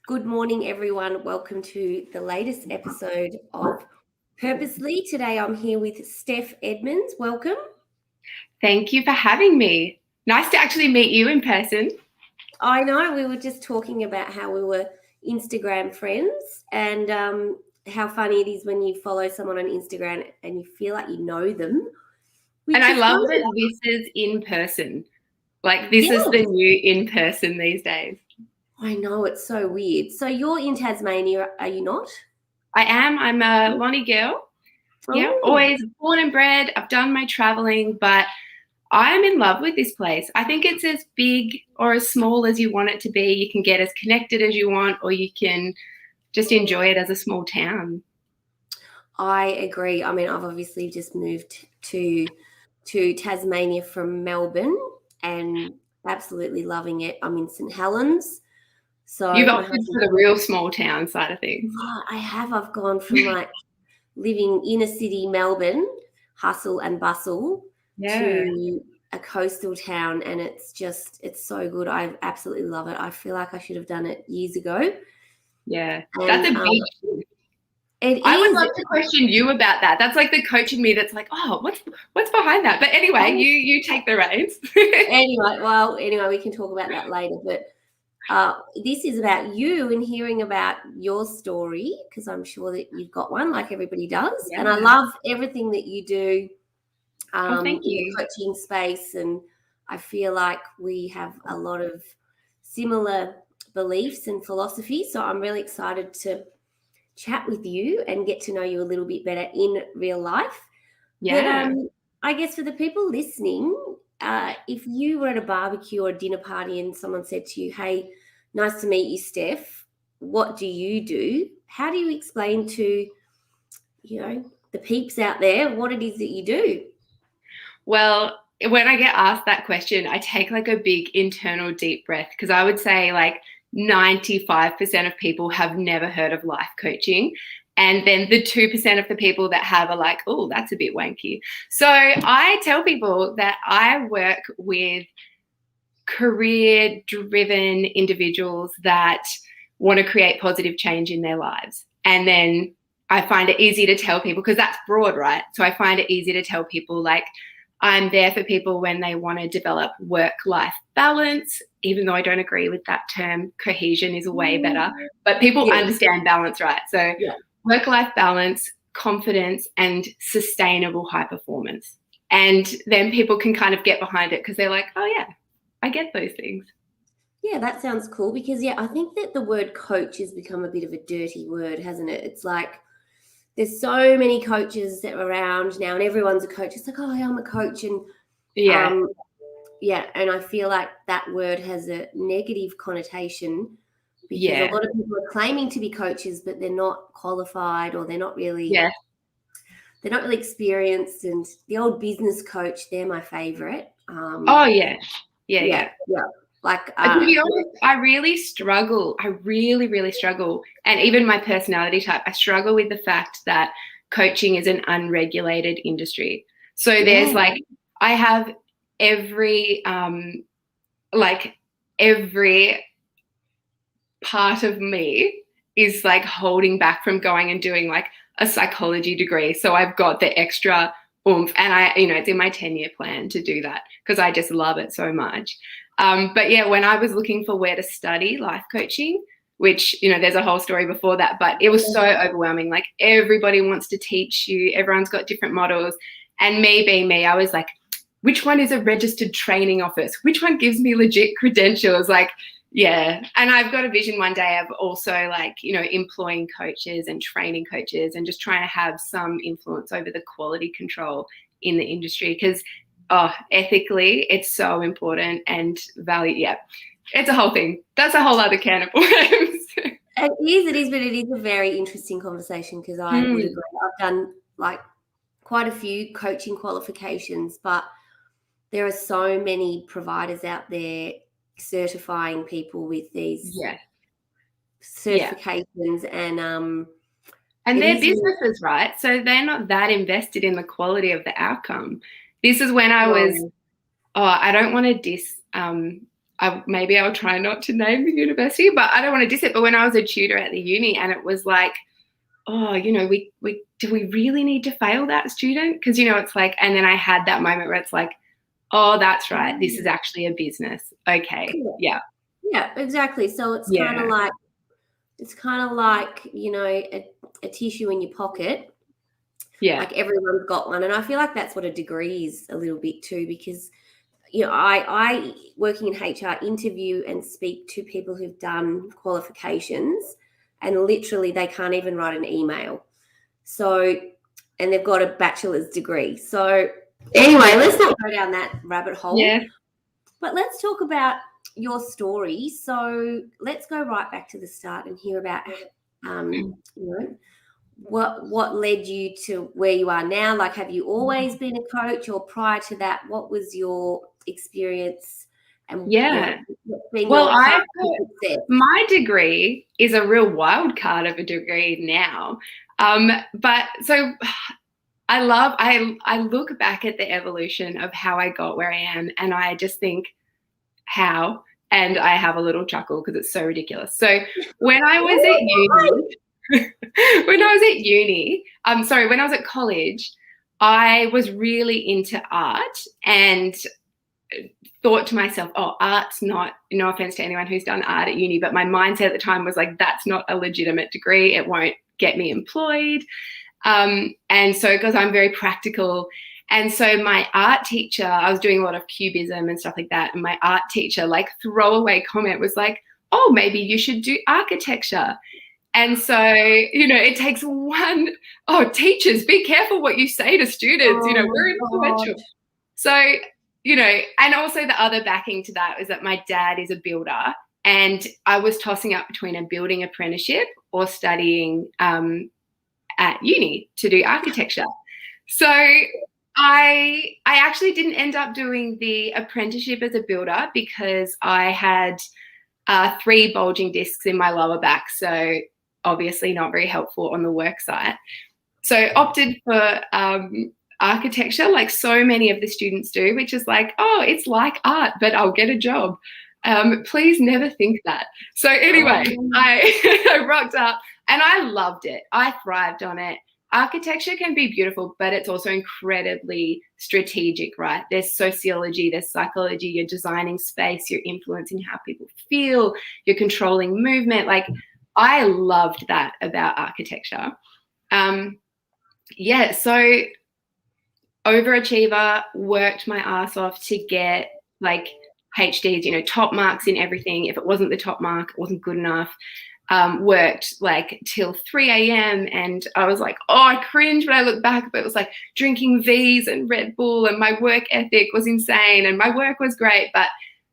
Good morning, everyone. Welcome to the latest episode of Purposely. Today I'm here with Steph Edmunds. Welcome. Thank you for having me. Nice to actually meet you in person. I know we were just talking about how we were Instagram friends and how funny it is when you follow someone on Instagram and you feel like you know them. And I love that this is in person. Like this is the new in person these days. I know, it's so weird. So you're in Tasmania, are you not? I am. I'm a Lonnie girl. Yeah, always born and bred. I've done my traveling, but I'm in love with this place. I think it's as big or as small as you want it to be. You can get as connected as you want, or you can just enjoy it as a small town. I agree. I mean, I've obviously just moved to Tasmania from Melbourne and absolutely loving it. I'm in St. Helens. So you've opted for the real small town side of things. Oh, I have. I've gone from like living inner city Melbourne, hustle and bustle, to a coastal town, and it's so good. I absolutely love it. I feel like I should have done it years ago. Yeah, that's a big it I is. would love to question you about that. That's like the coach in me that's like, oh, what's behind that? But anyway, you take the reins. Anyway, we can talk about that later. But this is about you and hearing about your story, because I'm sure that you've got one like everybody does. Yeah. And I love everything that you do thank you. in the coaching space. And I feel like we have a lot of similar beliefs and philosophies. So I'm really excited to chat with you and get to know you a little bit better in real life. Yeah. But I guess for the people listening, if you were at a barbecue or a dinner party and someone said to you, hey, nice to meet you, Steph, what do you do? How do you explain to, the peeps out there what it is that you do? Well, when I get asked that question, I take like a big internal deep breath, because I would say like 95% of people have never heard of life coaching. And then the 2% of the people that have are like, oh, that's a bit wanky. So I tell people that I work with career-driven individuals that want to create positive change in their lives. And then I find it easy to tell people, because that's broad, right? So I find it easy to tell people like, I'm there for people when they want to develop work-life balance, even though I don't agree with that term. Cohesion is way better, but people understand balance, right? So work-life balance, confidence, and sustainable high performance. And then people can kind of get behind it because they're like, oh yeah, I get those things. Yeah, that sounds cool, because I think that the word coach has become a bit of a dirty word, hasn't it? It's like, there's so many coaches that are around now and everyone's a coach. It's like, oh, I'm a coach. And and I feel like that word has a negative connotation, because a lot of people are claiming to be coaches, but they're not qualified, or they're not really they're not really experienced. And the old business coach, they're my favorite. Like, to be honest, I really struggle. I really, really struggle. And even my personality type, I struggle with the fact that coaching is an unregulated industry. So there's like, I have every part of me is like holding back from going and doing like a psychology degree. So I've got the extra oomph, and it's in my 10-year plan to do that, because I just love it so much. But yeah, when I was looking for where to study life coaching, which, there's a whole story before that, but it was so overwhelming. Like, everybody wants to teach you. Everyone's got different models. And me being me, I was like, which one is a registered training office? Which one gives me legit credentials? Like, yeah. And I've got a vision one day of also like, employing coaches and training coaches and just trying to have some influence over the quality control in the industry, because ethically, it's so important, and value. Yeah, it's a whole thing. That's a whole other can of worms. It is, but it is a very interesting conversation, because I would agree. I've done like quite a few coaching qualifications, but there are so many providers out there certifying people with these certifications, and they're businesses, right? So they're not that invested in the quality of the outcome. This is when I was, I don't want to diss maybe I'll try not to name the university, but I don't want to diss it. But when I was a tutor at the uni, and it was like, oh, you know, we do we really need to fail that student? Because, you know, it's like, and then I had that moment where it's like, oh, that's right, this is actually a business. Okay, yeah. Yeah, exactly. So it's kind of like, you know, a tissue in your pocket. Yeah. Like everyone's got one. And I feel like that's what a degree is a little bit too, because, you know, I working in HR, interview and speak to people who've done qualifications, and literally they can't even write an email. So, and they've got a bachelor's degree. So anyway, let's not go down that rabbit hole. Yeah. But let's talk about your story. So let's go right back to the start and hear about, you know, what led you to where you are now. Like, have you always been a coach, or prior to that, what was your experience? And Yeah. Well, my degree is a real wild card of a degree now. But so I look back at the evolution of how I got where I am, and I just think, how? And I have a little chuckle because it's so ridiculous. So when I was at uni, when I was at college, I was really into art and thought to myself, oh, art's not, no offense to anyone who's done art at uni, but my mindset at the time was like, that's not a legitimate degree. It won't get me employed. And so, because I'm very practical. And so my art teacher, I was doing a lot of cubism and stuff like that. And my art teacher, like, throwaway comment was like, oh, maybe you should do architecture. And so, you know, it takes teachers, be careful what you say to students. You know, we're influential. So, you know, and also the other backing to that was that my dad is a builder, and I was tossing up between a building apprenticeship or studying at uni to do architecture. So I actually didn't end up doing the apprenticeship as a builder because I had 3 bulging discs in my lower back. So obviously not very helpful on the work site. So opted for architecture, like so many of the students do, which is like, oh, it's like art, but I'll get a job. Please never think that. So anyway, I rocked up and I loved it. I thrived on it. Architecture can be beautiful, but it's also incredibly strategic, right? There's sociology, there's psychology, you're designing space, you're influencing how people feel, you're controlling movement. Like, I loved that about architecture. So overachiever, worked my ass off to get like HDs, you know, top marks in everything. If it wasn't the top mark, it wasn't good enough. Worked like till 3 a.m. and I was like, oh, I cringe when I look back, but it was like drinking V's and Red Bull, and my work ethic was insane and my work was great, but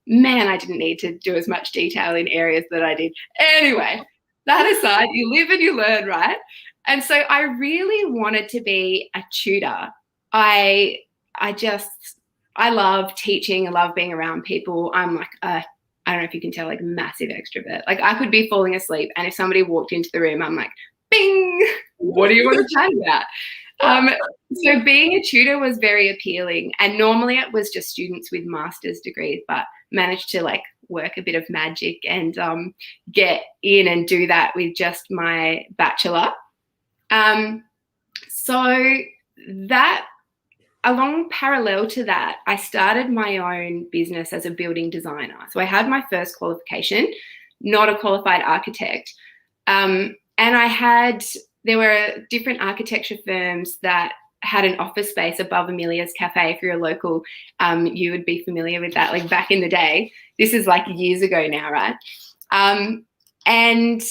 man, I didn't need to do as much detail in areas that I did. Anyway, that aside, you live and you learn, right? And so I really wanted to be a tutor. I love teaching. I love being around people. I'm like I don't know if you can tell, like, massive extrovert. Like, I could be falling asleep, and if somebody walked into the room, I'm like, bing, what do you want to chat about? So being a tutor was very appealing. And normally it was just students with master's degrees, but managed to like work a bit of magic and get in and do that with just my bachelor. So that, along parallel to that, I started my own business as a building designer. So I had my first qualification, not a qualified architect. And there were different architecture firms that had an office space above Amelia's Cafe. If you're a local, you would be familiar with that, like back in the day. This is like years ago now, right? And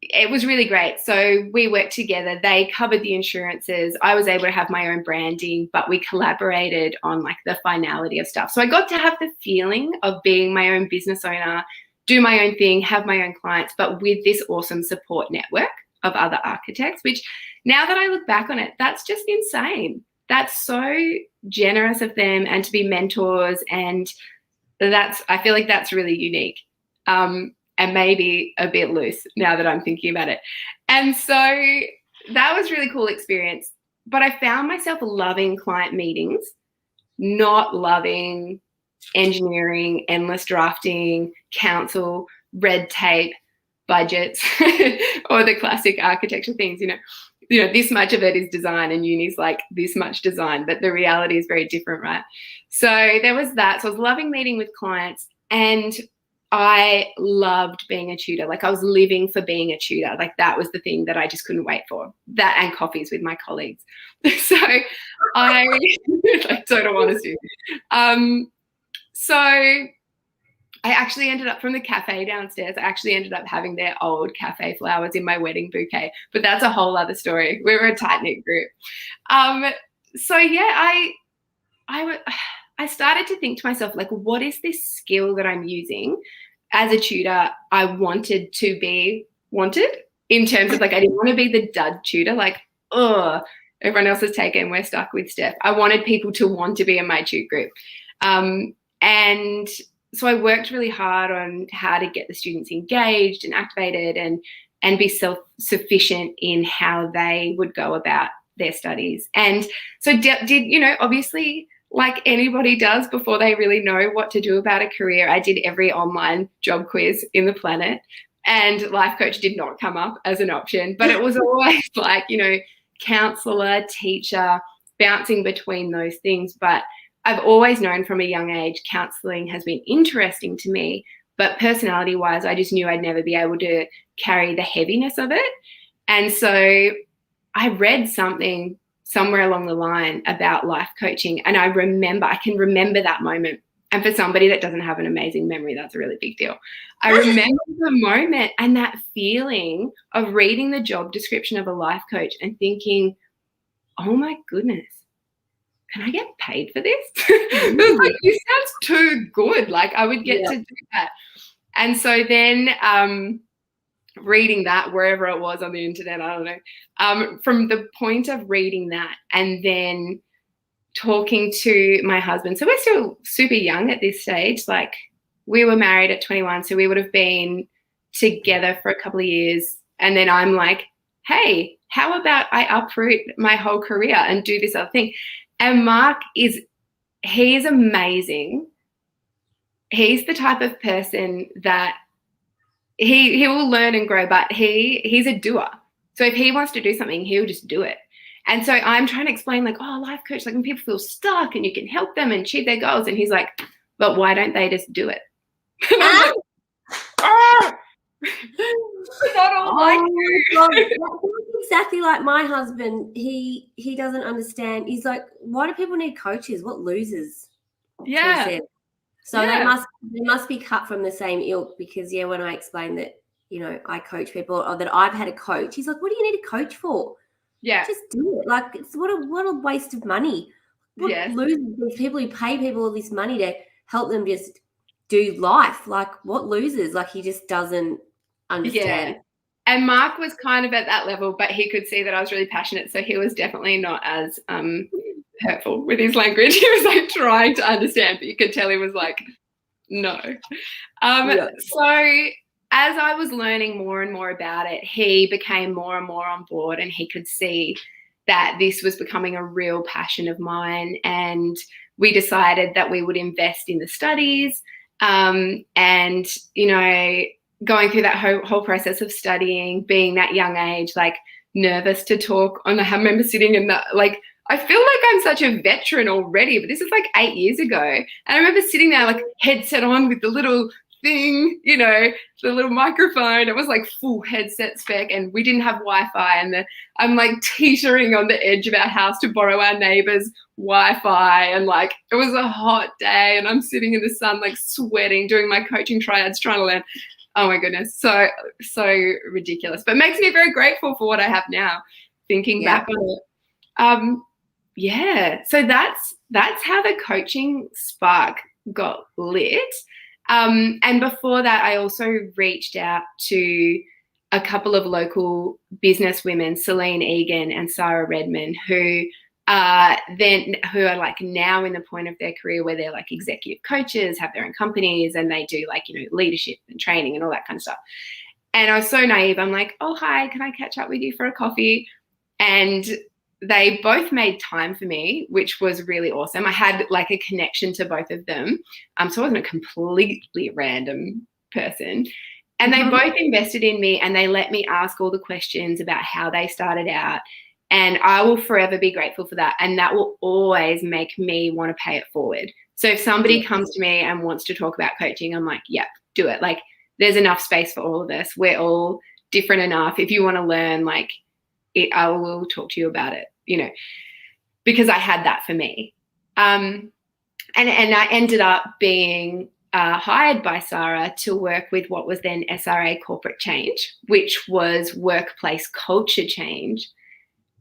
it was really great. So we worked together. They covered the insurances. I was able to have my own branding, but we collaborated on like the finality of stuff. So I got to have the feeling of being my own business owner, do my own thing, have my own clients, but with this awesome support network of other architects, which now that I look back on it, that's just insane. That's so generous of them, and to be mentors. And I feel like that's really unique. And maybe a bit loose now that I'm thinking about it. And so that was a really cool experience. But I found myself loving client meetings, not loving engineering, endless drafting, council, red tape, budgets, or the classic architecture things, this much of it is design and uni's like this much design, but the reality is very different, right? So there was that. So I was loving meeting with clients, and I loved being a tutor. Like I was living for being a tutor. Like that was the thing that I just couldn't wait for. That and coffees with my colleagues. So I like total honesty. So I actually ended up from the cafe downstairs. I actually ended up having their old cafe flowers in my wedding bouquet, but that's a whole other story. We were a tight knit group. So yeah, I started to think to myself, like, what is this skill that I'm using as a tutor? I wanted to be wanted in terms of like, I didn't want to be the dud tutor. Like, oh, everyone else is taken. We're stuck with Steph. I wanted people to want to be in my tute group. And so I worked really hard on how to get the students engaged and activated and be self-sufficient in how they would go about their studies. And so did obviously, like anybody does before they really know what to do about a career, I did every online job quiz in the planet, and life coach did not come up as an option, but it was always like, counselor, teacher, bouncing between those things. But I've always known from a young age, counselling has been interesting to me, but personality-wise, I just knew I'd never be able to carry the heaviness of it. And so I read something somewhere along the line about life coaching, and I can remember that moment. And for somebody that doesn't have an amazing memory, that's a really big deal. I remember the moment and that feeling of reading the job description of a life coach and thinking, oh my goodness, can I get paid for this? It was like, this sounds too good. Like I would get to do that. And so then reading that wherever it was on the internet, I don't know, from the point of reading that and then talking to my husband. So we're still super young at this stage. Like we were married at 21, so we would have been together for a couple of years. And then I'm like, hey, how about I uproot my whole career and do this other thing? And Mark he is amazing. He's the type of person that he will learn and grow, but he's a doer. So if he wants to do something, he'll just do it. And so I'm trying to explain like, oh, life coach, like when people feel stuck and you can help them and achieve their goals. And he's like, but why don't they just do it? And I'm like, oh, not all like you. That's exactly like my husband. He doesn't understand. He's like, why do people need coaches? What losers? Yeah. So they must be cut from the same ilk, because when I explain that, I coach people or that I've had a coach, he's like, what do you need a coach for? Yeah. Just do it. Like it's what a waste of money. What losers, these people who pay people all this money to help them just do life. Like what losers? Like he just doesn't understand. Yeah. And Mark was kind of at that level, but he could see that I was really passionate. So he was definitely not as hurtful with his language. He was like trying to understand, but you could tell he was like, no. So as I was learning more and more about it, he became more and more on board, and he could see that this was becoming a real passion of mine. And we decided that we would invest in the studies and, going through that whole process of studying, being that young age, like nervous to talk on. I remember sitting in the, like, I feel like I'm such a veteran already, but this is like 8 years ago. And I remember sitting there like headset on with the little thing, the little microphone. It was like full headset spec, and we didn't have Wi-Fi. And I'm like teetering on the edge of our house to borrow our neighbor's Wi-Fi. And like, it was a hot day and I'm sitting in the sun, like sweating, doing my coaching triads, trying to learn. Oh my goodness. So ridiculous, but makes me very grateful for what I have now, thinking back on it. So that's how the coaching spark got lit. And before that, I also reached out to a couple of local business women, Celine Egan and Sarah Redmond, who are like now in the point of their career where they're like executive coaches, have their own companies, and they do like, leadership and training and all that kind of stuff. And I was so naive. I'm like, oh, hi, can I catch up with you for a coffee? And they both made time for me, which was really awesome. I had like a connection to both of them. So I wasn't a completely random person. And they both invested in me, and they let me ask all the questions about how they started out. And I will forever be grateful for that. And that will always make me want to pay it forward. So if somebody comes to me and wants to talk about coaching, I'm like, yep, do it. Like, there's enough space for all of us. We're all different enough. If you want to learn, like, I will talk to you about it, you know, because I had that for me. And I ended up being hired by Sarah to work with what was then SRA Corporate Change, which was workplace culture change,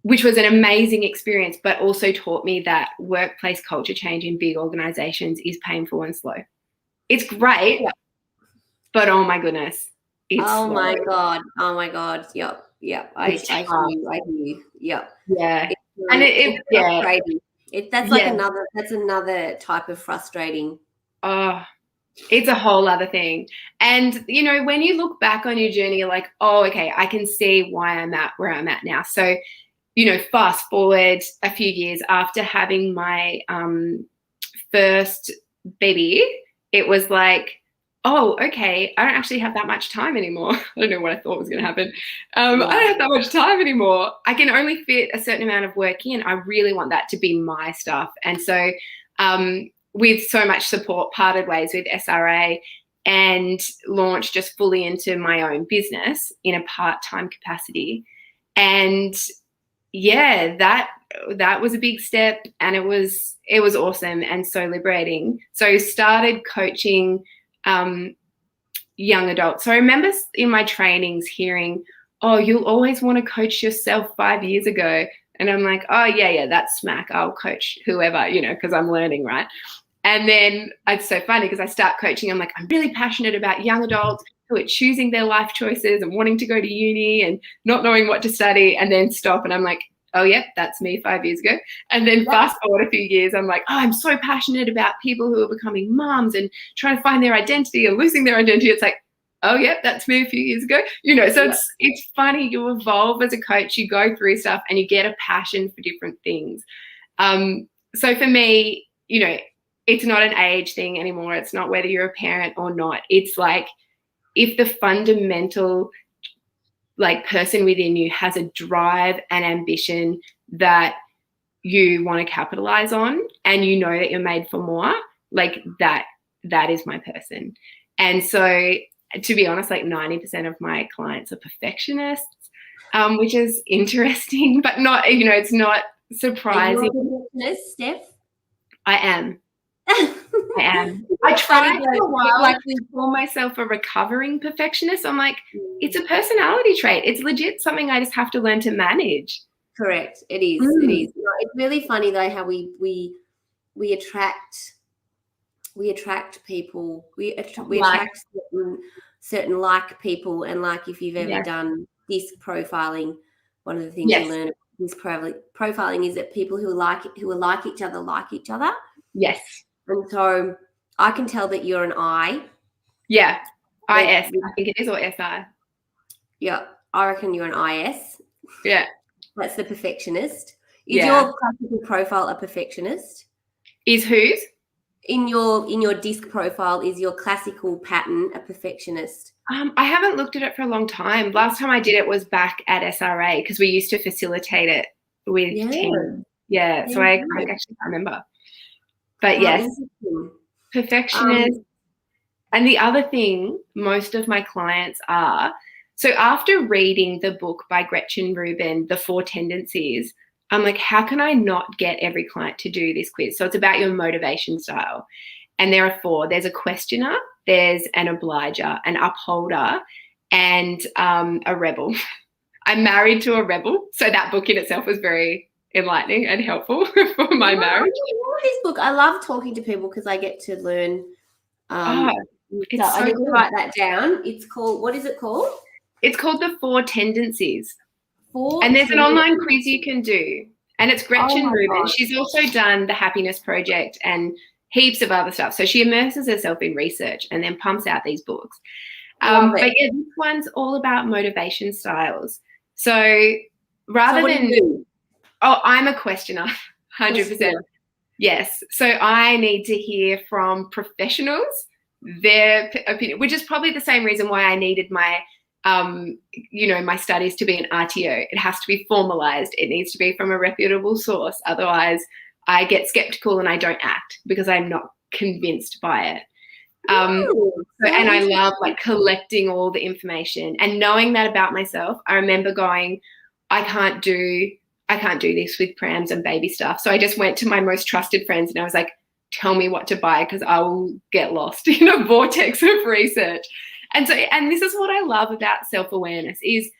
which was an amazing experience, but also taught me that workplace culture change in big organizations is painful and slow. It's great, but oh my goodness. Oh my God. Yep. I hear you. Yep. Yeah. It's frustrating. That's another type of frustrating. Oh, it's a whole other thing. And, you know, when you look back on your journey, you're like, oh, okay, I can see why I'm at where I'm at now. So, you know, fast forward a few years after having my first baby, it was like, oh, okay, I don't actually have that much time anymore. I don't know what I thought was going to happen. I don't have that much time anymore. I can only fit a certain amount of work in. I really want that to be my stuff. And so with so much support, parted ways with SRA and launched just fully into my own business in a part-time capacity. And yeah, that was a big step, and it was awesome and so liberating. So started coaching young adults. So I remember in my trainings hearing, oh, you'll always want to coach yourself 5 years ago. And I'm like, oh, yeah, that's smack. I'll coach whoever, you know, because I'm learning, right? And then it's so funny because I start coaching. I'm like, I'm really passionate about young adults who are choosing their life choices and wanting to go to uni and not knowing what to study, and then stop. And I'm like, oh, yep, that's me 5 years ago. And then fast forward a few years, I'm like, oh, I'm so passionate about people who are becoming mums and trying to find their identity and losing their identity. It's like, oh, yep, that's me a few years ago. You know, so it's funny. You evolve as a coach, you go through stuff, and you get a passion for different things. So for me, you know, it's not an age thing anymore. It's not whether you're a parent or not. It's like, if the fundamental like person within you has a drive and ambition that you want to capitalize on, and you know that you're made for more, like that is my person. And so, to be honest, like 90% of my clients are perfectionists, which is interesting, but not, you know, it's not surprising. Are you a perfectionist, Steph? I am. I tried for a while, like, to call myself a recovering perfectionist. I'm like, it's a personality trait. It's legit something I just have to learn to manage. Correct. It is. It is. You know, it's really funny though how we attract people. We attract certain like people, and like if you've ever done disc profiling, one of the things you learn is profiling is that people who are like each other. Yes. And so I can tell that you're an I. Yeah. IS. I think it is, or SI. Yeah. I reckon you're an IS. Yeah. That's the perfectionist. Is your classical profile a perfectionist? Is whose? In your disc profile, is your classical pattern a perfectionist? I haven't looked at it for a long time. Last time I did it was back at SRA, because we used to facilitate it with teams. Yeah. So I actually can't remember. But yes, perfectionist. And the other thing most of my clients are, so after reading the book by Gretchen Rubin, The 4 Tendencies, I'm like, how can I not get every client to do this quiz? So it's about your motivation style. And there are 4. There's a questioner, there's an obliger, an upholder, and a rebel. I'm married to a rebel. So that book in itself was very enlightening and helpful for my marriage. I love this book. I love talking to people because I get to learn. I need to write that down. It's called, what is it called? It's called The 4 Tendencies. And there's an online quiz you can do. And it's Gretchen Rubin. God. She's also done the Happiness Project and heaps of other stuff. So she immerses herself in research and then pumps out these books. But yeah, this one's all about motivation styles. So rather than Oh, I'm a questioner, 100%. Questioner. Yes. So I need to hear from professionals their opinion, which is probably the same reason why I needed my, my studies to be an RTO. It has to be formalized. It needs to be from a reputable source. Otherwise, I get skeptical and I don't act because I'm not convinced by it. And I love like collecting all the information and knowing that about myself. I remember going, I can't do this with prams and baby stuff. So I just went to my most trusted friends and I was like, tell me what to buy because I will get lost in a vortex of research. And this is what I love about self-awareness is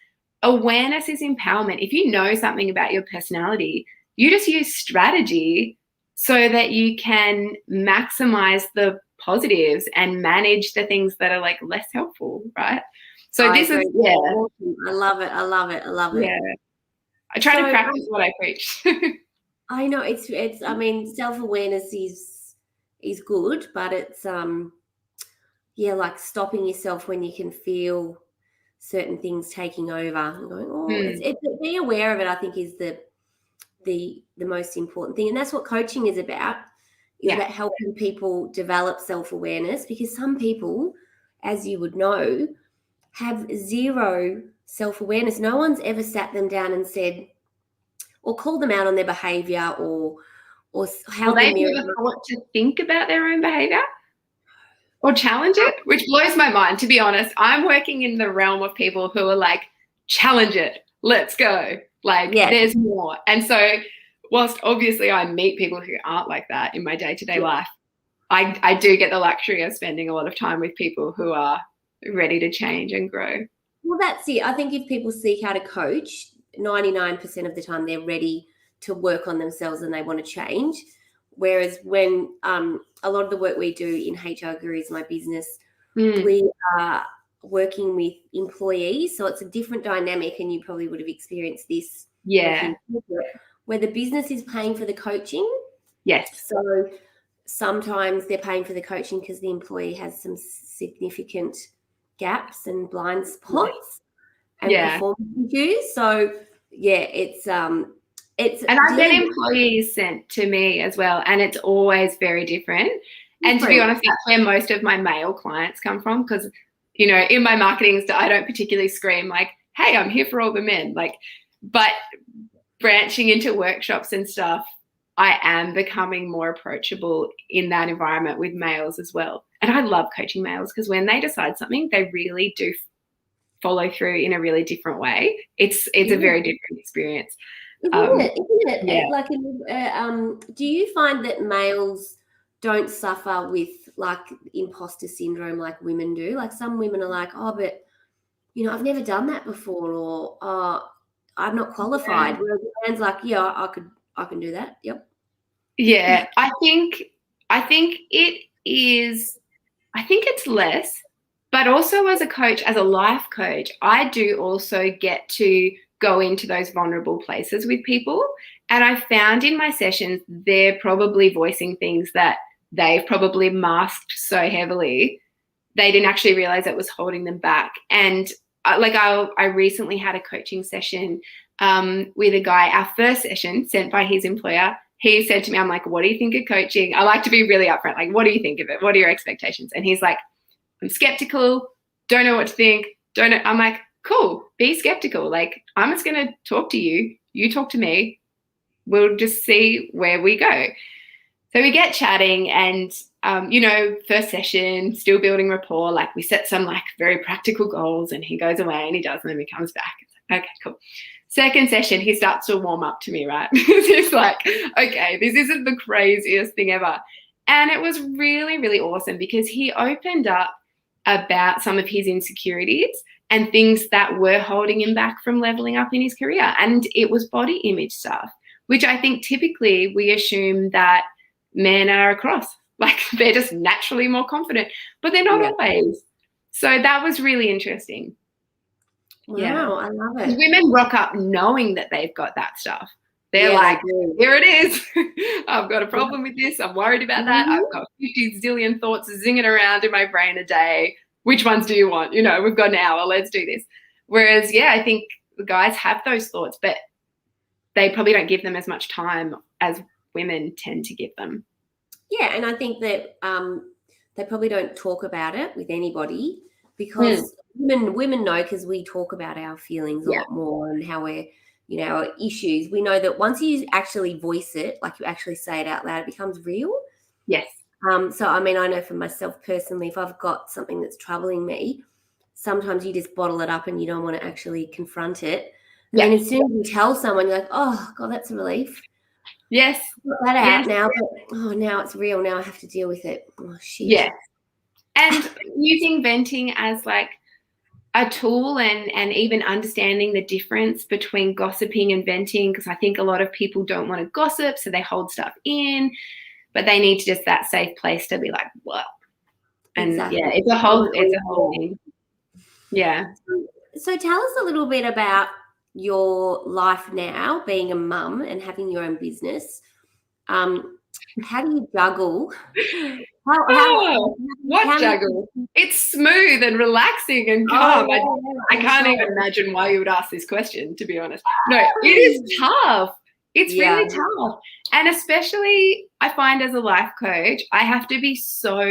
awareness is empowerment. If you know something about your personality, you just use strategy so that you can maximize the positives and manage the things that are like less helpful, right? So I love it. Yeah. I try to practice what I preach. I know it's I mean, self-awareness is good, but it's like stopping yourself when you can feel certain things taking over and going, be aware of it, I think is the most important thing. And that's what coaching is about. Is about helping people develop self-awareness, because some people, as you would know, have zero self-awareness. No one's ever sat them down and said, or called them out on their behavior or how they've never thought to think about their own behavior or challenge it, which blows my mind, to be honest. I'm working in the realm of people who are like, challenge it, let's go. Like, there's more. And so whilst obviously I meet people who aren't like that in my day-to-day life, I do get the luxury of spending a lot of time with people who are ready to change and grow. Well, that's it. I think if people seek out a coach, 99% of the time they're ready to work on themselves and they want to change. Whereas when a lot of the work we do in HR Gurus, my business, we are working with employees. So it's a different dynamic, and you probably would have experienced this. Yeah. Where the business is paying for the coaching. Yes. So sometimes they're paying for the coaching because the employee has some significant gaps and blind spots and performance issues. So it's and I get employees sent to me as well, and it's always very different. And to be honest, that's where most of my male clients come from, because in my marketing stuff, I don't particularly scream like, hey, I'm here for all the men. But branching into workshops and stuff, I am becoming more approachable in that environment with males as well. And I love coaching males because when they decide something, they really do follow through in a really different way. It's a very different experience. Isn't it? Yeah. Do you find that males don't suffer with like imposter syndrome like women do? Like some women are like, oh, but I've never done that before, or I'm not qualified. Yeah. Whereas the man's like, yeah, I can do that. Yep. Yeah, I think it is. I think it's less, but also as a coach, as a life coach, I do also get to go into those vulnerable places with people. And I found in my sessions, they're probably voicing things that they've probably masked so heavily, they didn't actually realize it was holding them back. And I recently had a coaching session with a guy, our first session sent by his employer. He said to me, I'm like, what do you think of coaching? I like to be really upfront. Like, what do you think of it? What are your expectations? And he's like, I'm skeptical. Don't know what to think. Don't know. I'm like, cool, be skeptical. Like, I'm just going to talk to you. You talk to me. We'll just see where we go. So we get chatting and, first session, still building rapport. Like we set some like very practical goals and he goes away and he does, and then he comes back. It's like, okay, cool. Second session, he starts to warm up to me, right? He's like, okay, this isn't the craziest thing ever. And it was really, really awesome because he opened up about some of his insecurities and things that were holding him back from leveling up in his career. And it was body image stuff, which I think typically we assume that men are across, like they're just naturally more confident, but they're not always. So that was really interesting. Wow, I love it. Women rock up knowing that they've got that stuff. They're like, here it is. I've got a problem with this. I'm worried about that. I've got 50 zillion thoughts zinging around in my brain a day. Which ones do you want? We've got an hour. Let's do this. Whereas, I think the guys have those thoughts, but they probably don't give them as much time as women tend to give them. Yeah, and I think that they probably don't talk about it with anybody because women know, because we talk about our feelings a lot more and how we're, our issues. We know that once you actually voice it, like you actually say it out loud, it becomes real. Yes. So, I mean, I know for myself personally, if I've got something that's troubling me, sometimes you just bottle it up and you don't want to actually confront it. And then as soon as you tell someone, you're like, oh, God, that's a relief. Yes. Got that out now, but now it's real. Now I have to deal with it. Oh, shit. Yeah. And using venting as like a tool and even understanding the difference between gossiping and venting, because I think a lot of people don't want to gossip, so they hold stuff in, but they need to just that safe place to be like, what? And exactly. it's a whole thing. Yeah. So tell us a little bit about your life now, being a mum and having your own business. How do you juggle? What juggle? It's smooth and relaxing and calm. I can't even imagine why you would ask this question, to be honest. No, it is tough. It's really tough. And especially I find as a life coach, I have to be so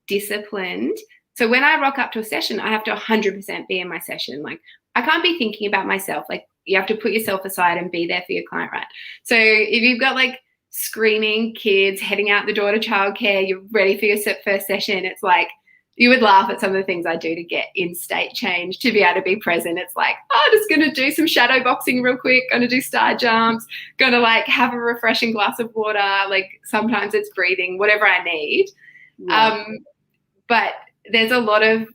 disciplined. So when I rock up to a session, I have to 100% be in my session. Like I can't be thinking about myself. Like you have to put yourself aside and be there for your client, right? So if you've got like screaming kids heading out the door to childcare, you're ready for your first session, it's like you would laugh at some of the things I do to get in state change to be able to be present. It's like, oh, just going to do some shadow boxing real quick, going to do star jumps, going to like have a refreshing glass of water. Like sometimes it's breathing, whatever I need. But there's a lot of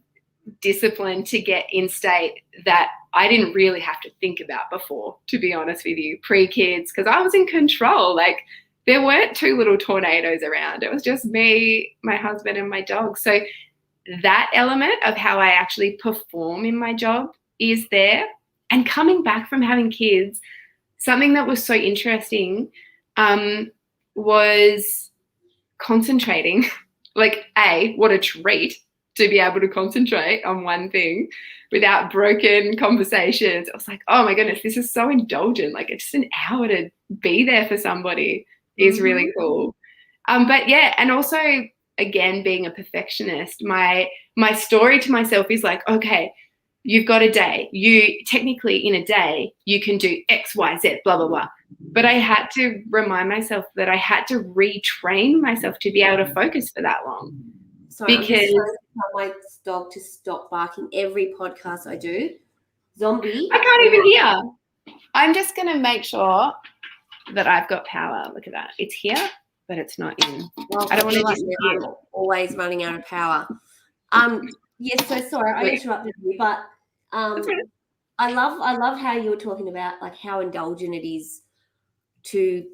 discipline to get in state that I didn't really have to think about before, to be honest with you, pre-kids, because I was in control. Like there weren't two little tornadoes around. It was just me, my husband, and my dog. So that element of how I actually perform in my job is there. And coming back from having kids, something that was so interesting was concentrating. Like, what a treat to be able to concentrate on one thing without broken conversations. I was like, oh my goodness, this is so indulgent. Like it's just an hour to be there for somebody is really cool. But yeah, and also again, being a perfectionist, my story to myself is like, okay, you've got a day. You technically in a day, you can do X, Y, Z, blah, blah, blah. But I had to remind myself that I had to retrain myself to be able to focus for that long. Sorry, because I'm just trying to tell my dog to stop barking every podcast I do. Zombie. I can't even hear. I'm just going to make sure that I've got power. Look at that. It's here, but it's not in. Well, I don't want to disappear. I'm always running out of power. Yes, so sorry I interrupted you, but I love how you were talking about like how indulgent it is to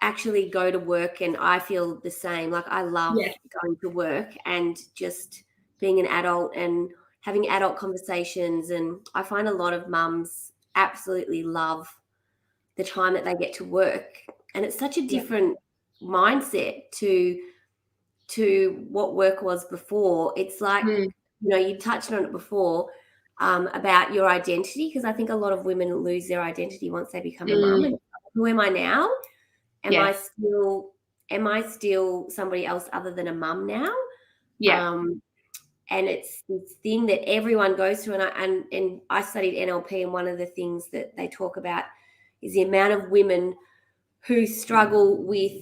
actually go to work, and I feel the same. Like I love going to work and just being an adult and having adult conversations, and I find a lot of mums absolutely love the time that they get to work, and it's such a different mindset to what work was before. It's like you touched on it before about your identity, because I think a lot of women lose their identity once they become a mum. And who am I now? Am I still somebody else other than a mum now? And it's this thing that everyone goes through. And I studied NLP, and one of the things that they talk about is the amount of women who struggle with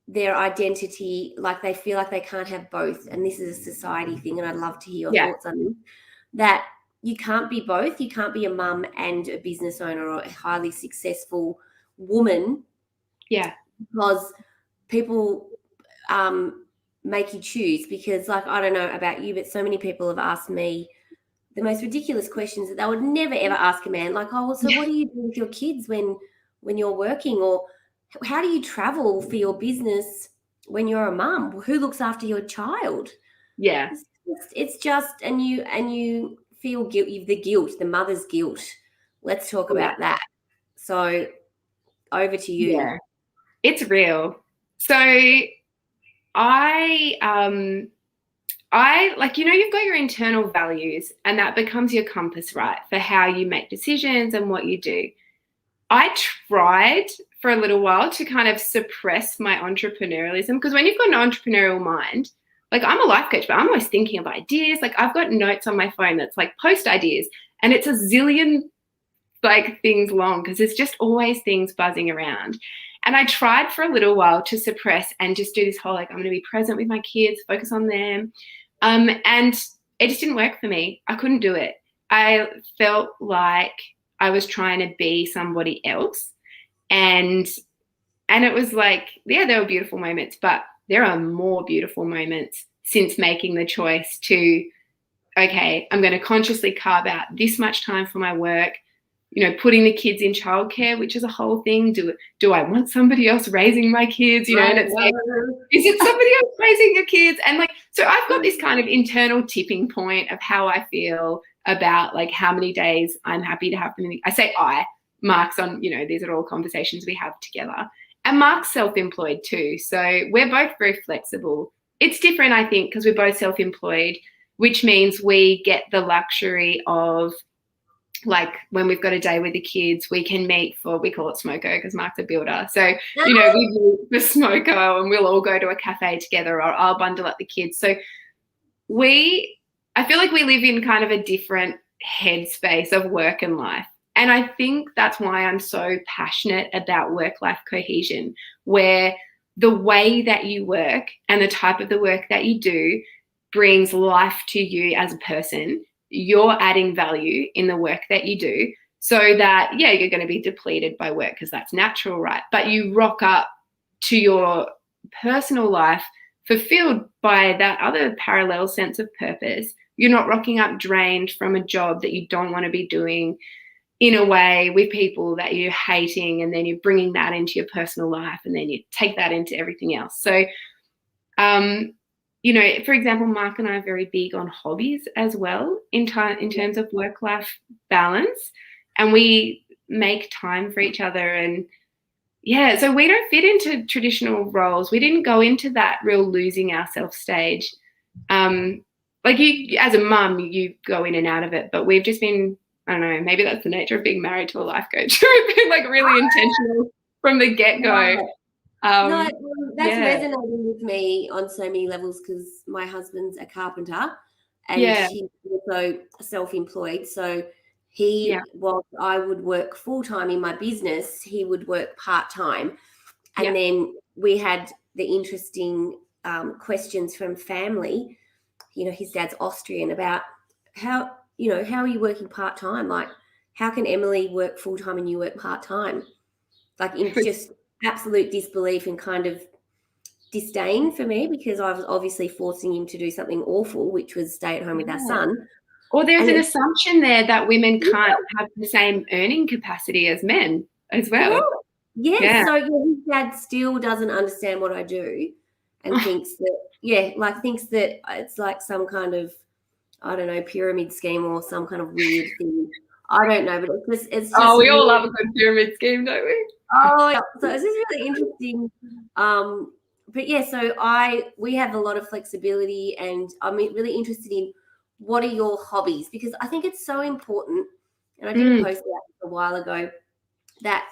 their identity, like they feel like they can't have both. And this is a society thing, and I'd love to hear your thoughts on this, that you can't be both. You can't be a mum and a business owner or a highly successful woman. Yeah. Because people make you choose, because like, I don't know about you, but so many people have asked me the most ridiculous questions that they would never, ever ask a man. Like, oh, well, so what do you do with your kids when you're working? Or how do you travel for your business when you're a mum? Who looks after your child? Yeah. It's just, and you feel guilt, the mother's guilt. Let's talk about that. So over to you. Yeah. It's real. So I like, you've got your internal values, and that becomes your compass, right, for how you make decisions and what you do. I tried for a little while to kind of suppress my entrepreneurialism, because when you've got an entrepreneurial mind, like I'm a life coach, but I'm always thinking of ideas. Like I've got notes on my phone that's like post ideas, and it's a zillion like things long because there's just always things buzzing around. And I tried for a little while to suppress and just do this whole like I'm going to be present with my kids, focus on them, and it just didn't work for me. I couldn't do it. I felt like I was trying to be somebody else, and it was like, yeah, there were beautiful moments, but there are more beautiful moments since making the choice to, okay, I'm going to consciously carve out this much time for my work, you know, putting the kids in childcare, which is a whole thing. Do I want somebody else raising my kids? You know, and it's like, is it somebody else raising your kids? And like, so I've got this kind of internal tipping point of how I feel about like how many days I'm happy to have them. I say Mark's on, you know, these are all conversations we have together. And Mark's self-employed too. So we're both very flexible. It's different, I think, because we're both self-employed, which means we get the luxury of, like, when we've got a day with the kids, we can meet for, we call it Smoko because Mark's a builder. So, you know, we do the Smoko and we'll all go to a cafe together, or I'll bundle up the kids. So I feel like we live in kind of a different headspace of work and life. And I think that's why I'm so passionate about work-life cohesion, where the way that you work and the type of the work that you do brings life to you as a person. You're adding value in the work that you do, so that, yeah, you're going to be depleted by work because that's natural, right? But you rock up to your personal life fulfilled by that other parallel sense of purpose. You're not rocking up drained from a job that you don't want to be doing, in a way, with people that you're hating, and then you're bringing that into your personal life, and then you take that into everything else. So, you know, for example, Mark and I are very big on hobbies as well in terms of work-life balance, and we make time for each other. And yeah, so we don't fit into traditional roles. We didn't go into that real losing ourselves stage. Like you, as a mum, you go in and out of it, but we've just been, I don't know, maybe that's the nature of being married to a life coach. We've been like really intentional from the get-go. No, that's resonating with me on so many levels, because my husband's a carpenter and he's also self-employed. So whilst I would work full-time in my business, he would work part-time. And then we had the interesting questions from family. You know, his dad's Austrian, about how are you working part-time? Like, how can Emily work full-time and you work part-time? Like, in just absolute disbelief and kind of disdain for me, because I was obviously forcing him to do something awful, which was stay at home with our son. Or there's an assumption there that women can't have the same earning capacity as men as well. Yes. So his dad still doesn't understand what I do, and thinks that it's like some kind of, I don't know, pyramid scheme or some kind of weird thing. I don't know, but it's just we all love a good pyramid scheme, don't we? Oh, yeah. So it's just really interesting. But yeah, so we have a lot of flexibility, and I'm really interested in what are your hobbies, because I think it's so important. And I did a post about it a while ago, that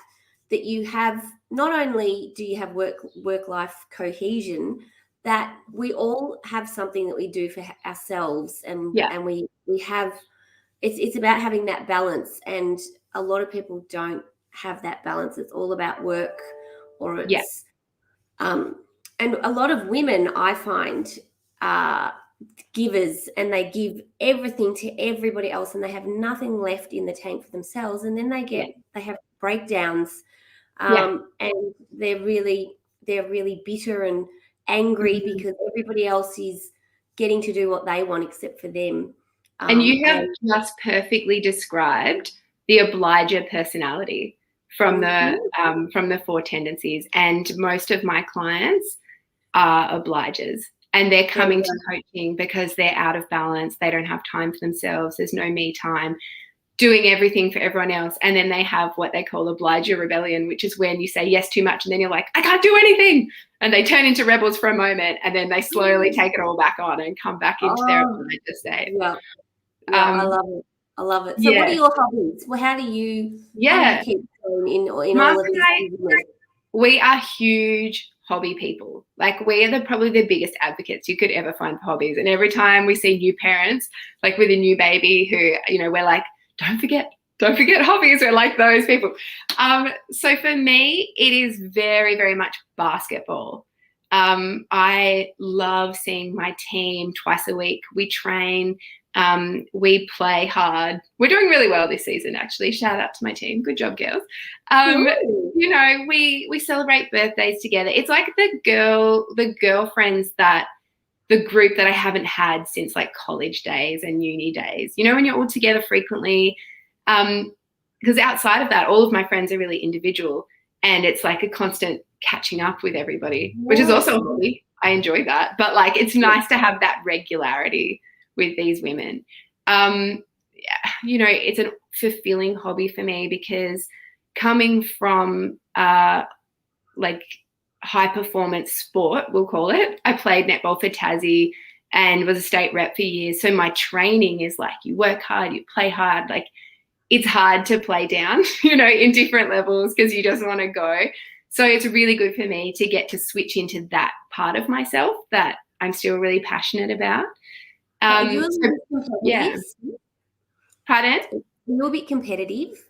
you have, not only do you have work-life cohesion, that we all have something that we do for ourselves, and we have, it's about having that balance, and a lot of people don't have that balance. It's all about work, or it's and a lot of women, I find, are givers, and they give everything to everybody else, and they have nothing left in the tank for themselves, and then they have breakdowns, and they're really bitter and angry because everybody else is getting to do what they want except for them. And you have just perfectly described the obliger personality from the four tendencies. And most of my clients are obligers, and they're coming to coaching because they're out of balance. They don't have time for themselves. There's no me time, doing everything for everyone else. And then they have what they call obliger rebellion, which is when you say yes too much, and then you're like, I can't do anything. And they turn into rebels for a moment, and then they slowly take it all back on and come back into their obliger state. I love it. So what are your hobbies? Well, how do you keep in all Mark of and this I, business? we are huge probably people. Like we are probably the biggest advocates you could ever find for hobbies. And every time we see new parents, like with a new baby who, we're like, don't forget hobbies. We're like those people. So for me, it is very, very much basketball. I love seeing my team twice a week. We train. We play hard. We're doing really well this season, actually. Shout out to my team. Good job, girls. We celebrate birthdays together. It's like the girlfriends the group that I haven't had since like college days and uni days. When you're all together frequently. Because outside of that, all of my friends are really individual, and it's like a constant catching up with everybody, which is also a hobby. I enjoy that, but like it's nice to have that regularity with these women. It's a fulfilling hobby for me because coming from like high performance sport, we'll call it. I played netball for Tassie and was a state rep for years. So my training is like you work hard, you play hard. Like it's hard to play down, in different levels because you just want to go. So it's really good for me to get to switch into that part of myself that I'm still really passionate about. Are you yeah. Pardon? You're a bit competitive.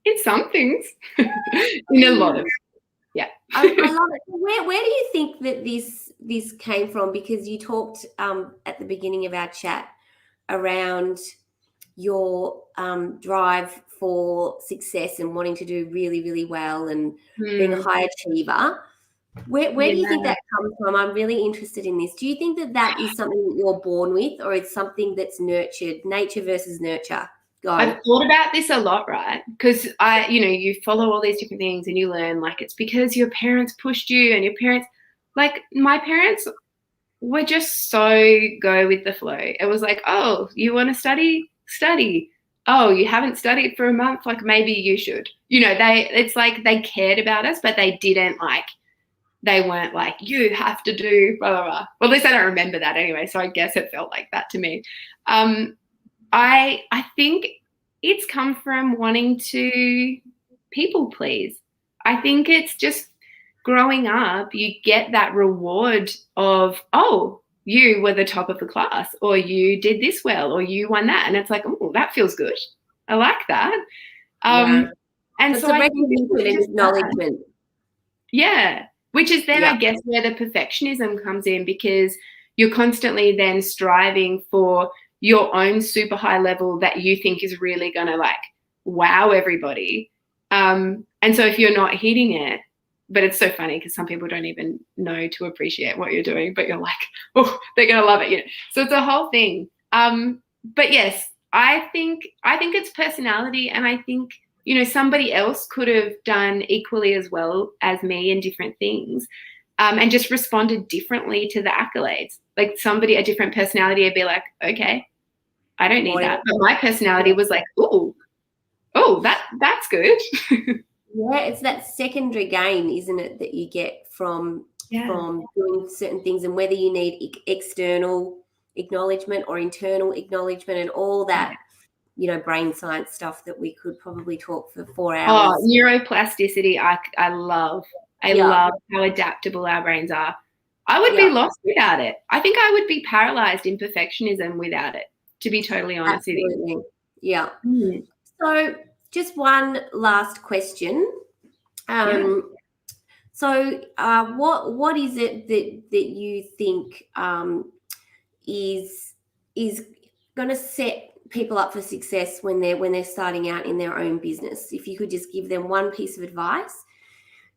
In some things. In a lot of, yeah. I love it. Where do you think that this came from? Because you talked at the beginning of our chat around your drive for success and wanting to do really, really well and being a high achiever. Where do you think that comes from? I'm really interested in this. Do you think that is something that you're born with, or it's something that's nurtured, nature versus nurture? Go. I've thought about this a lot, right? Because you follow all these different things and you learn like it's because your parents pushed you and your parents, like my parents were just so go with the flow. It was like, oh, you want to study? Study. Oh, you haven't studied for a month? Like maybe you should. It's like they cared about us, but they weren't like, you have to do blah, blah, blah. Well, at least I don't remember that anyway, so I guess it felt like that to me. I think it's come from wanting to people please. I think it's just growing up, you get that reward of, oh, you were the top of the class, or you did this well, or you won that. And it's like, oh, that feels good. I like that. And so it's recognition and acknowledgement. Yeah. Which is then, I guess, where the perfectionism comes in, because you're constantly then striving for your own super high level that you think is really going to like wow everybody. And so if you're not hitting it, but it's so funny because some people don't even know to appreciate what you're doing, but you're like, oh, they're going to love it. So it's a whole thing. But yes, I think it's personality, and I think, somebody else could have done equally as well as me in different things, and just responded differently to the accolades. Like a different personality would be like, okay, I don't need that. But my personality was like, oh, that's good. Yeah, it's that secondary gain, isn't it, that you get from doing certain things, and whether you need external acknowledgement or internal acknowledgement and all that. Brain science stuff that we could probably talk for 4 hours. Oh, neuroplasticity, I love. I love how adaptable our brains are. I would be lost without it. I think I would be paralyzed in perfectionism without it, to be totally honest with you. Yeah. Mm. So just one last question. So what is it that you think is going to set people up for success when they're starting out in their own business? If you could just give them one piece of advice.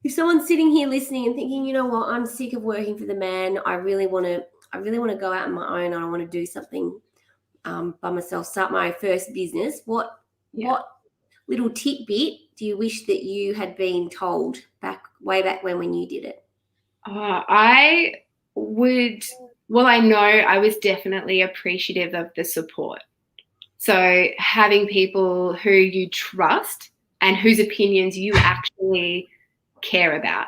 If someone's sitting here listening and thinking, you know what, I'm sick of working for the man, I really want to go out on my own, and I want to do something by myself, start my first business, what little tidbit do you wish that you had been told way back when you did it? I know I was definitely appreciative of the support. So having people who you trust and whose opinions you actually care about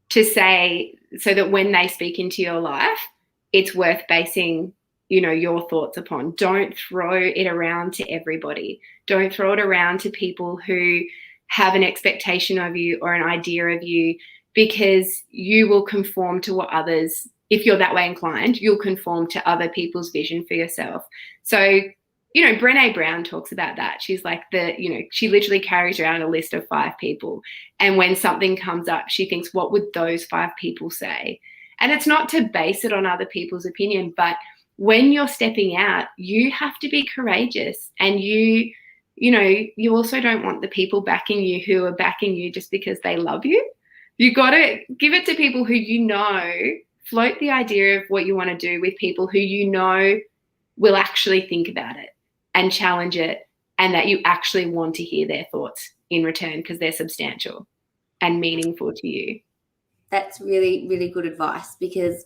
to say, so that when they speak into your life, it's worth basing, your thoughts upon. Don't throw it around to everybody. Don't throw it around to people who have an expectation of you or an idea of you, because you will conform to what others, if you're that way inclined, you'll conform to other people's vision for yourself. So, you know, Brené Brown talks about that. She's like she literally carries around a list of 5 people. And when something comes up, she thinks, what would those 5 people say? And it's not to base it on other people's opinion, but when you're stepping out, you have to be courageous. And you also don't want the people backing you who are backing you just because they love you. You got to give it to people who float the idea of what you want to do with people who will actually think about it and challenge it, and that you actually want to hear their thoughts in return because they're substantial and meaningful to you. That's really, really good advice, because,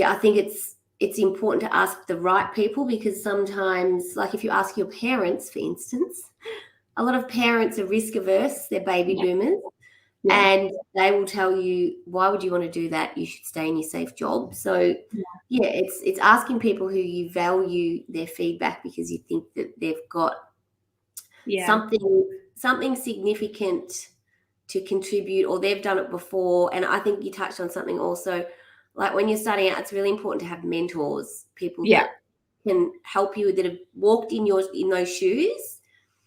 I think it's important to ask the right people, because sometimes, like if you ask your parents, for instance, a lot of parents are risk averse, they're baby boomers, and they will tell you, why would you want to do that? You should stay in your safe job. So, it's asking people who you value their feedback because you think that they've got something significant to contribute, or they've done it before. And I think you touched on something also, like when you're starting out, it's really important to have mentors, people that can help you, that have walked in those shoes,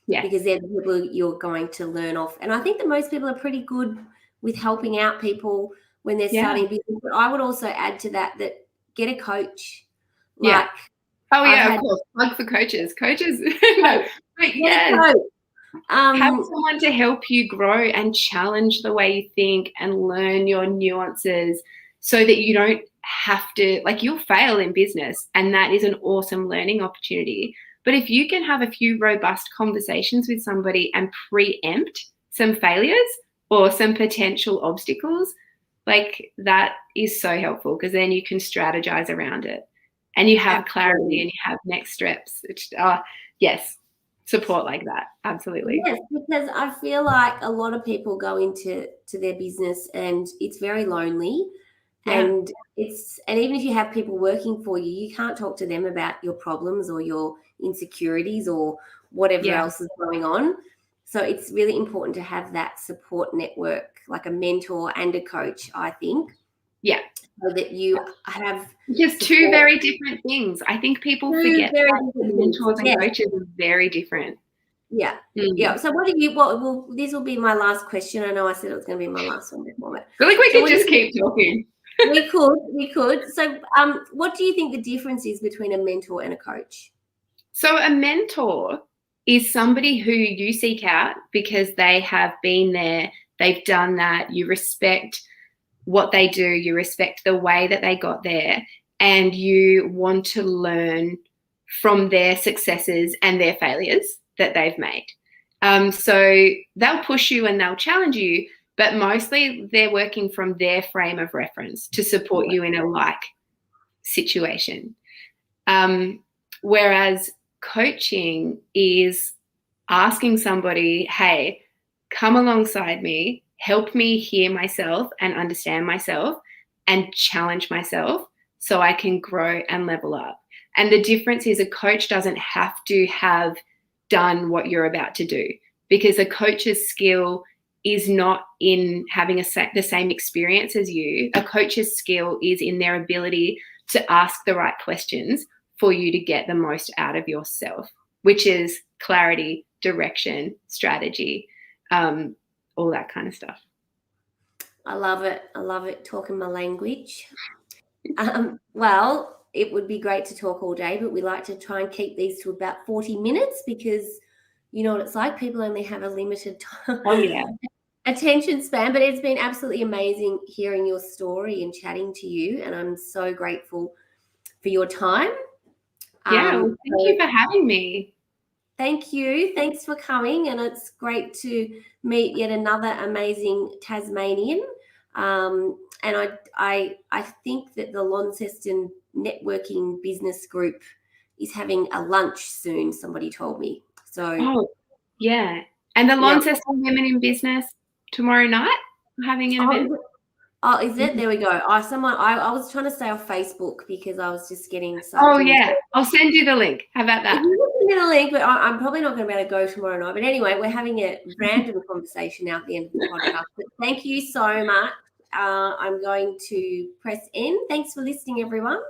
because they're the people you're going to learn off. And I think that most people are pretty good with helping out people when they're starting business. But I would also add to that get a coach. Like, of course. Plug for coaches. No, but have someone to help you grow and challenge the way you think and learn your nuances, so that you don't have to, like, you'll fail in business, and that is an awesome learning opportunity. But if you can have a few robust conversations with somebody and preempt some failures or some potential obstacles, like, that is so helpful, because then you can strategize around it and you have clarity and you have next steps. Support like that. Absolutely. Yes, because I feel like a lot of people go into their business and it's very lonely. And even if you have people working for you, you can't talk to them about your problems or your insecurities or whatever else is going on. So it's really important to have that support network, like a mentor and a coach, I think. Yeah. So that you have just two very different things. I think people forget that mentors and coaches are very different. Yeah. Yeah. So this will be my last question. I know I said it was going to be my last one before, but I feel like we could just keep talking. We could. So what do you think the difference is between a mentor and a coach? So a mentor is somebody who you seek out because they have been there, they've done that, you respect what they do, you respect the way that they got there, and you want to learn from their successes and their failures that they've made. So they'll push you and they'll challenge you, but mostly they're working from their frame of reference to support you in a like situation. Whereas coaching is asking somebody, hey, come alongside me, help me hear myself and understand myself and challenge myself so I can grow and level up. And the difference is a coach doesn't have to have done what you're about to do, because a coach's skill is not in having the same experience as you. A coach's skill is in their ability to ask the right questions for you to get the most out of yourself, which is clarity, direction, strategy, all that kind of stuff. I love it. I love it. Talking my language. Well, it would be great to talk all day, but we like to try and keep these to about 40 minutes because you know what it's like. People only have a limited time. Attention span, but it's been absolutely amazing hearing your story and chatting to you, and I'm so grateful for your time. Thank you for having me. Thank you. Thanks for coming, and it's great to meet yet another amazing Tasmanian. And I think that the Launceston Networking Business Group is having a lunch soon, somebody told me. So and the Launceston Women in Business tomorrow night having an event. Oh, is it? There we go. I was trying to stay off Facebook because I was just getting such I'll send you the link. How about that? If you send in a link, but I'm probably not going to be able to go tomorrow night. But anyway, we're having a random conversation now at the end of the podcast. But thank you so much. I'm going to press end. Thanks for listening, everyone.